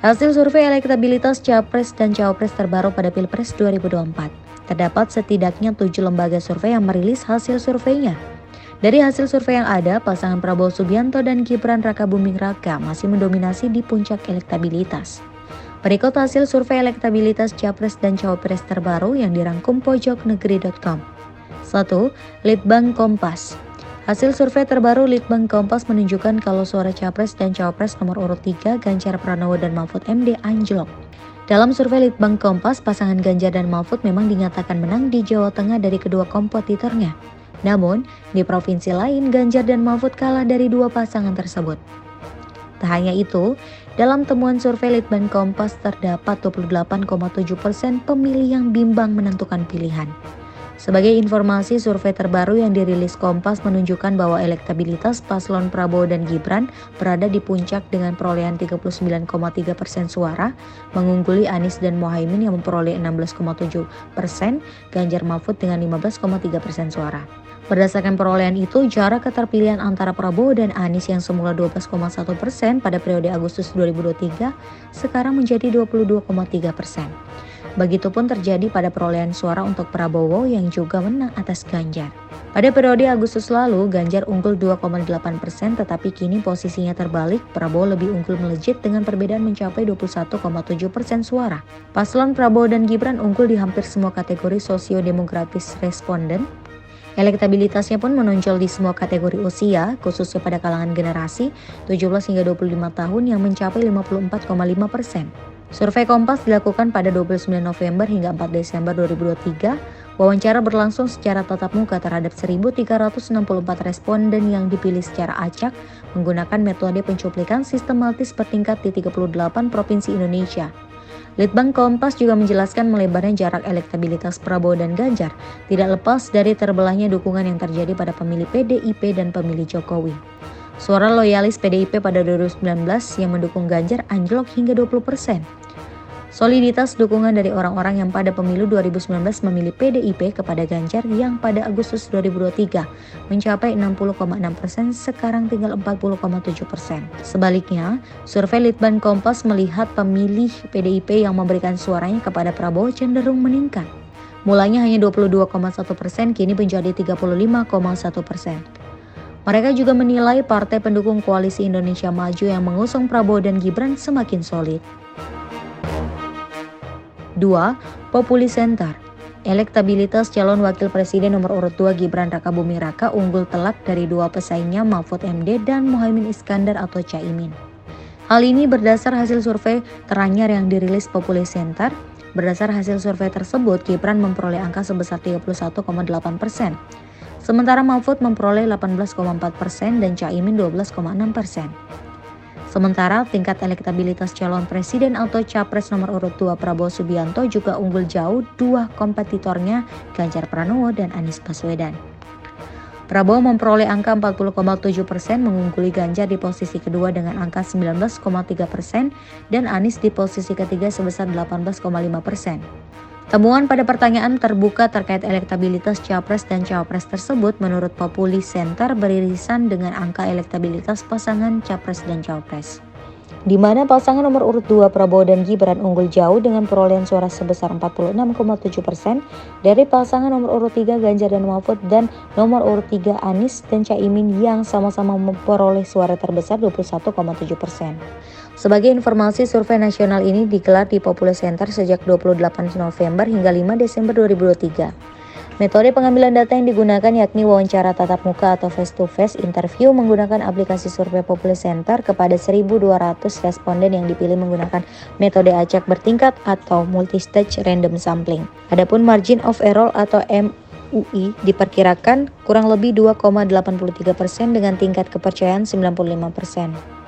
Hasil survei elektabilitas Capres dan Cawapres terbaru pada Pilpres 2024. Terdapat setidaknya 7 lembaga survei yang merilis hasil surveinya. Dari hasil survei yang ada, pasangan Prabowo Subianto dan Gibran Rakabuming Raka masih mendominasi di puncak elektabilitas. Berikut hasil survei elektabilitas Capres dan Cawapres terbaru yang dirangkum pojoknegeri.com. 1. Litbang Kompas. Hasil survei terbaru Litbang Kompas menunjukkan kalau suara Capres dan Cawapres nomor urut 3 Ganjar Pranowo dan Mahfud MD anjlok. Dalam survei Litbang Kompas, pasangan Ganjar dan Mahfud memang dinyatakan menang di Jawa Tengah dari kedua kompetitornya. Namun, di provinsi lain Ganjar dan Mahfud kalah dari dua pasangan tersebut. Tak hanya itu, dalam temuan survei Litbang Kompas terdapat 28,7% pemilih yang bimbang menentukan pilihan. Sebagai informasi, survei terbaru yang dirilis Kompas menunjukkan bahwa elektabilitas paslon Prabowo dan Gibran berada di puncak dengan perolehan 39,3% suara, mengungguli Anies dan Muhaimin yang memperoleh 16,7%, Ganjar Mahfud dengan 15,3% suara. Berdasarkan perolehan itu, jarak keterpilihan antara Prabowo dan Anies yang semula 12,1% pada periode Agustus 2023 sekarang menjadi 22,3%. Begitupun terjadi pada perolehan suara untuk Prabowo yang juga menang atas Ganjar. Pada periode Agustus lalu, Ganjar unggul 2,8%, tetapi kini posisinya terbalik, Prabowo lebih unggul melejit dengan perbedaan mencapai 21,7% suara. Paslon Prabowo dan Gibran unggul di hampir semua kategori sosio-demografis responden. Elektabilitasnya pun menonjol di semua kategori usia, khususnya pada kalangan generasi 17 hingga 25 tahun yang mencapai 54,5%. Survei Kompas dilakukan pada 29 November hingga 4 Desember 2023. Wawancara berlangsung secara tatap muka terhadap 1.364 responden yang dipilih secara acak menggunakan metode pencuplikan sistematis bertingkat di 38 provinsi Indonesia. Litbang Kompas juga menjelaskan melebarnya jarak elektabilitas Prabowo dan Ganjar tidak lepas dari terbelahnya dukungan yang terjadi pada pemilih PDIP dan pemilih Jokowi. Suara loyalis PDIP pada 2019 yang mendukung Ganjar anjlok hingga 20%. Soliditas dukungan dari orang-orang yang pada pemilu 2019 memilih PDIP kepada Ganjar yang pada Agustus 2023 mencapai 60,6%, sekarang tinggal 40,7%. Sebaliknya, survei Litbang Kompas melihat pemilih PDIP yang memberikan suaranya kepada Prabowo cenderung meningkat. Mulanya hanya 22,1%, kini menjadi 35,1%. Mereka juga menilai partai pendukung Koalisi Indonesia Maju yang mengusung Prabowo dan Gibran semakin solid. 2. Populi Center. Elektabilitas calon wakil presiden nomor urut 2 Gibran Rakabuming Raka unggul telak dari dua pesaingnya Mahfud MD dan Muhaimin Iskandar atau Caimin. Hal ini berdasar hasil survei teranyar yang dirilis Populi Center. Berdasar hasil survei tersebut, Gibran memperoleh angka sebesar 31,8%. Sementara Mahfud memperoleh 18,4% dan Caimin 12,6%. Sementara tingkat elektabilitas calon presiden atau capres nomor urut 2 Prabowo Subianto juga unggul jauh dua kompetitornya Ganjar Pranowo dan Anies Baswedan. Prabowo memperoleh angka 40,7%, mengungguli Ganjar di posisi kedua dengan angka 19,3% dan Anies di posisi ketiga sebesar 18,5%. Temuan pada pertanyaan terbuka terkait elektabilitas Capres dan Cawapres tersebut menurut Populi Center beririsan dengan angka elektabilitas pasangan Capres dan Cawapres, di mana pasangan nomor urut 2 Prabowo dan Gibran unggul jauh dengan perolehan suara sebesar 46,7% dari pasangan nomor urut 3 Ganjar dan Mahfud dan nomor urut 3 Anies dan Caimin yang sama-sama memperoleh suara terbesar 21,7%. Sebagai informasi, survei nasional ini digelar di Populi Center sejak 28 November hingga 5 Desember 2023. Metode pengambilan data yang digunakan yakni wawancara tatap muka atau face-to-face interview menggunakan aplikasi survei Populi Center kepada 1.200 responden yang dipilih menggunakan metode acak bertingkat atau multi-stage random sampling. Adapun margin of error atau MUI diperkirakan kurang lebih 2,83% dengan tingkat kepercayaan 95%.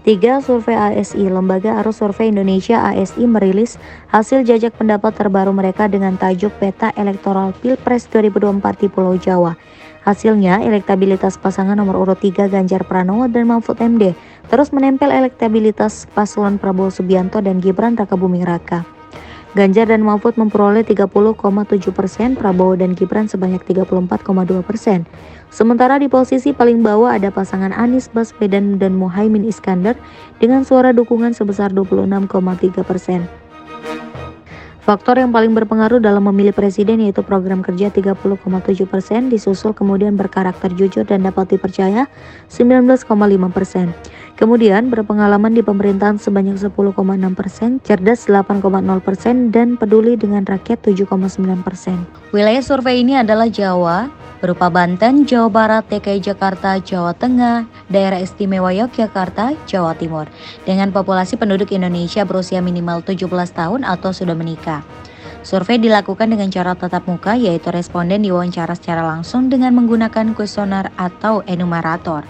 3. Survei ASI. Lembaga Arus Survei Indonesia ASI merilis hasil jajak pendapat terbaru mereka dengan tajuk Peta Elektoral Pilpres 2024 di Pulau Jawa. Hasilnya, elektabilitas pasangan nomor urut 3 Ganjar Pranowo dan Mahfud MD terus menempel elektabilitas paslon Prabowo Subianto dan Gibran Rakabuming Raka. Ganjar dan Mahfud memperoleh 30,7%, Prabowo dan Gibran sebanyak 34,2%. Sementara di posisi paling bawah ada pasangan Anies Baswedan dan Muhaimin Iskandar dengan suara dukungan sebesar 26,3%. Faktor yang paling berpengaruh dalam memilih presiden yaitu program kerja 30,7%, disusul kemudian berkarakter jujur dan dapat dipercaya 19,5%. Kemudian berpengalaman di pemerintahan sebanyak 10,6%, cerdas 8,0%, dan peduli dengan rakyat 7,9%. Wilayah survei ini adalah Jawa, berupa Banten, Jawa Barat, DKI Jakarta, Jawa Tengah, Daerah Istimewa Yogyakarta, Jawa Timur, dengan populasi penduduk Indonesia berusia minimal 17 tahun atau sudah menikah. Survei dilakukan dengan cara tatap muka, yaitu responden diwawancara secara langsung dengan menggunakan kuesioner atau enumerator.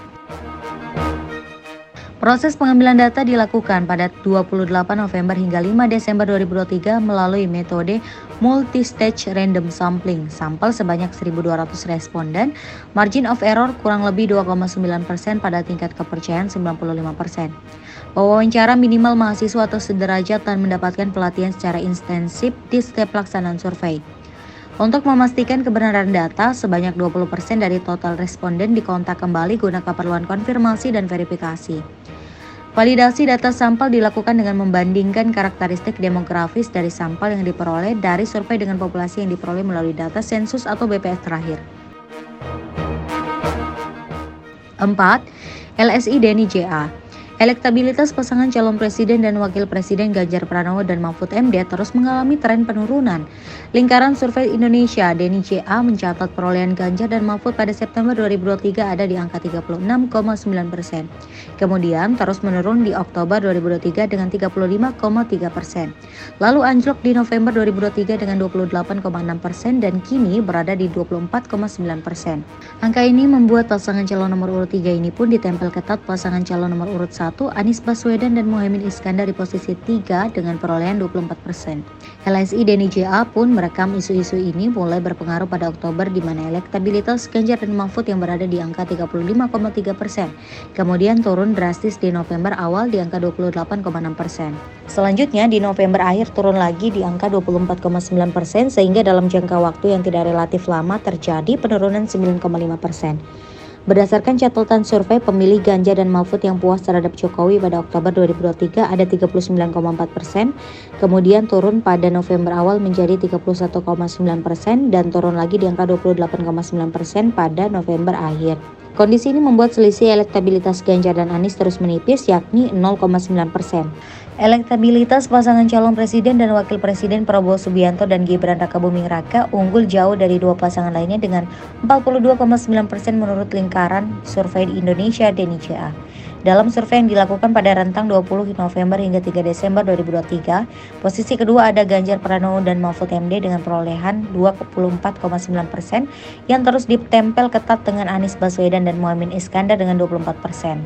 Proses pengambilan data dilakukan pada 28 November hingga 5 Desember 2023 melalui metode multi-stage random sampling. Sampel sebanyak 1.200 responden, margin of error kurang lebih 2,9% pada tingkat kepercayaan 95%. Wawancara minimal mahasiswa atau sederajat dan mendapatkan pelatihan secara intensif di setiap pelaksanaan survei. Untuk memastikan kebenaran data, sebanyak 20% dari total responden dikontak kembali guna keperluan konfirmasi dan verifikasi. Validasi data sampel dilakukan dengan membandingkan karakteristik demografis dari sampel yang diperoleh dari survei dengan populasi yang diperoleh melalui data sensus atau BPS terakhir. 4. LSI Denny JA. Elektabilitas pasangan calon presiden dan wakil presiden Ganjar Pranowo dan Mahfud MD terus mengalami tren penurunan. Lingkaran Survei Indonesia Denny JA mencatat perolehan Ganjar dan Mahfud pada September 2023 ada di angka 36,9%. Kemudian terus menurun di Oktober 2023 dengan 35,3%. Lalu anjlok di November 2023 dengan 28,6% dan kini berada di 24,9%. Angka ini membuat pasangan calon nomor urut 3 ini pun ditempel ketat pasangan calon nomor urut 1 Anies Baswedan dan Muhaimin Iskandar di posisi 3 dengan perolehan 24%. LSI Denny JA pun merekam isu-isu ini mulai berpengaruh pada Oktober di mana elektabilitas Ganjar dan Mahfud yang berada di angka 35,3%. Kemudian turun drastis di November awal di angka 28,6%. Selanjutnya di November akhir turun lagi di angka 24,9% sehingga dalam jangka waktu yang tidak relatif lama terjadi penurunan 9,5%. Berdasarkan catatan survei, pemilih Ganjar dan Mahfud yang puas terhadap Jokowi pada Oktober 2023 ada 39,4%, kemudian turun pada November awal menjadi 31,9% dan turun lagi di angka 28,9% pada November akhir. Kondisi ini membuat selisih elektabilitas Ganjar dan Anies terus menipis yakni 0,9%. Elektabilitas pasangan calon presiden dan wakil presiden Prabowo Subianto dan Gibran Rakabuming Raka unggul jauh dari dua pasangan lainnya dengan 42,9% menurut lingkaran survei di Indonesia Denny JA. Dalam survei yang dilakukan pada rentang 20 November hingga 3 Desember 2023, posisi kedua ada Ganjar Pranowo dan Mahfud MD dengan perolehan 24,9% yang terus ditempel ketat dengan Anies Baswedan dan Muhaimin Iskandar dengan 24%.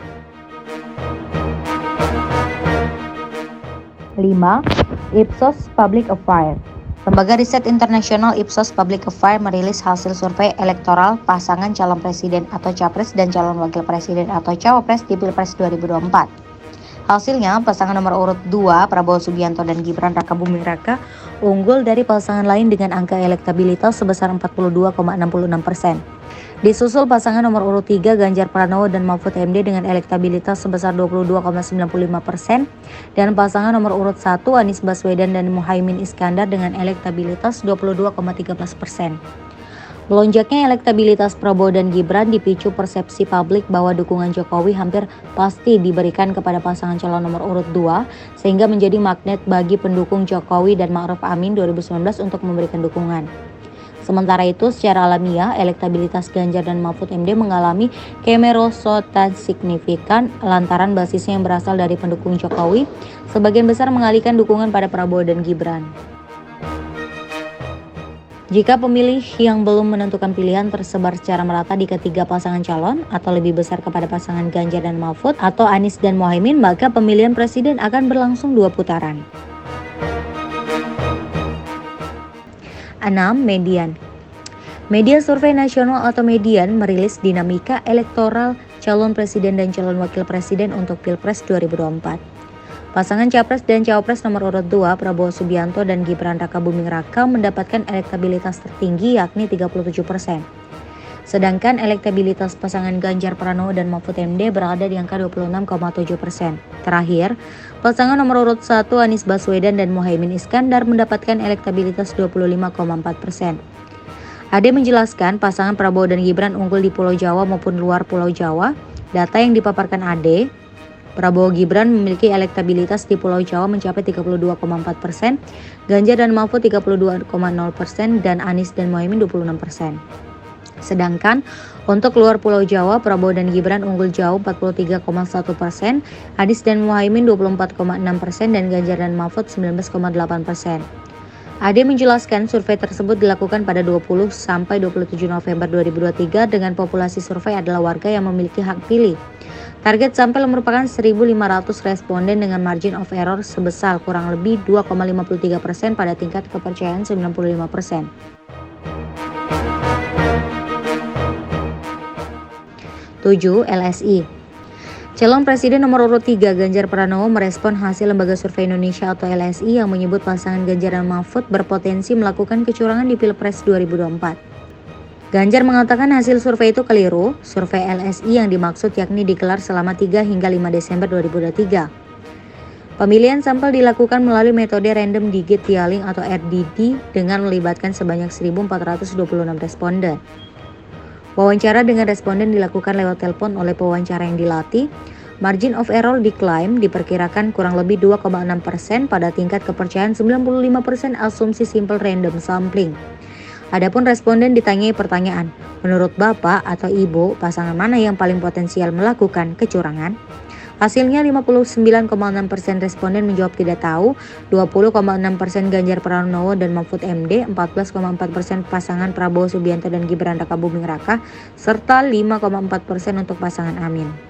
5. Ipsos Public Affairs. Lembaga riset internasional Ipsos Public Affairs merilis hasil survei elektoral pasangan calon presiden atau capres dan calon wakil presiden atau cawapres di Pilpres 2024. Hasilnya, pasangan nomor urut 2 Prabowo Subianto dan Gibran Rakabuming Raka unggul dari pasangan lain dengan angka elektabilitas sebesar 42,66%. Disusul pasangan nomor urut 3 Ganjar Pranowo dan Mahfud MD dengan elektabilitas sebesar 22,95% dan pasangan nomor urut 1 Anies Baswedan dan Muhaimin Iskandar dengan elektabilitas 22,13%. Melonjaknya elektabilitas Prabowo dan Gibran dipicu persepsi publik bahwa dukungan Jokowi hampir pasti diberikan kepada pasangan calon nomor urut 2 sehingga menjadi magnet bagi pendukung Jokowi dan Ma'ruf Amin 2019 untuk memberikan dukungan. Sementara itu, secara alamiah, elektabilitas Ganjar dan Mahfud MD mengalami kemerosotan signifikan lantaran basisnya yang berasal dari pendukung Jokowi, sebagian besar mengalihkan dukungan pada Prabowo dan Gibran. Jika pemilih yang belum menentukan pilihan tersebar secara merata di ketiga pasangan calon atau lebih besar kepada pasangan Ganjar dan Mahfud atau Anies dan Muhaimin, maka pemilihan presiden akan berlangsung 2 putaran. 6. Median. Media Survei Nasional atau Median merilis dinamika elektoral calon presiden dan calon wakil presiden untuk Pilpres 2024. Pasangan Capres dan Cawapres nomor urut 2 Prabowo Subianto dan Gibran Rakabuming Raka mendapatkan elektabilitas tertinggi yakni 37%. Sedangkan elektabilitas pasangan Ganjar Pranowo dan Mahfud MD berada di angka 26,7%. Terakhir, pasangan nomor urut 1 Anies Baswedan dan Muhaimin Iskandar mendapatkan elektabilitas 25,4%. Ade menjelaskan pasangan Prabowo dan Gibran unggul di Pulau Jawa maupun luar Pulau Jawa. Data yang dipaparkan Ade, Prabowo Gibran memiliki elektabilitas di Pulau Jawa mencapai 32,4%, Ganjar dan Mahfud 32,0%, dan Anies dan Muhaimin 26%. Sedangkan untuk luar Pulau Jawa, Prabowo dan Gibran unggul jauh 43,1%, Anies dan Muhaimin 24,6%, dan Ganjar dan Mahfud 19,8%. Ade menjelaskan survei tersebut dilakukan pada 20 sampai 27 November 2023 dengan populasi survei adalah warga yang memiliki hak pilih. Target sampel merupakan 1.500 responden dengan margin of error sebesar kurang lebih 2,53% pada tingkat kepercayaan 95%. 7. LSI. Calon Presiden nomor urut 3 Ganjar Pranowo merespon hasil Lembaga Survei Indonesia atau LSI yang menyebut pasangan Ganjar dan Mahfud berpotensi melakukan kecurangan di Pilpres 2024. Ganjar mengatakan hasil survei itu keliru. Survei LSI yang dimaksud yakni digelar selama 3 hingga 5 Desember 2023. Pemilihan sampel dilakukan melalui metode random digit dialing atau RDD dengan melibatkan sebanyak 1.426 responden. Wawancara dengan responden dilakukan lewat telepon oleh pewawancara yang dilatih. Margin of error diklaim diperkirakan kurang lebih 2,6% pada tingkat kepercayaan 95% asumsi simple random sampling. Adapun responden ditanyai pertanyaan, menurut Bapak atau Ibu, pasangan mana yang paling potensial melakukan kecurangan? Hasilnya 59,6% responden menjawab tidak tahu, 20,6% Ganjar Pranowo dan Mahfud MD, 14,4% pasangan Prabowo Subianto dan Gibran Rakabuming Raka, serta 5,4% untuk pasangan Amin.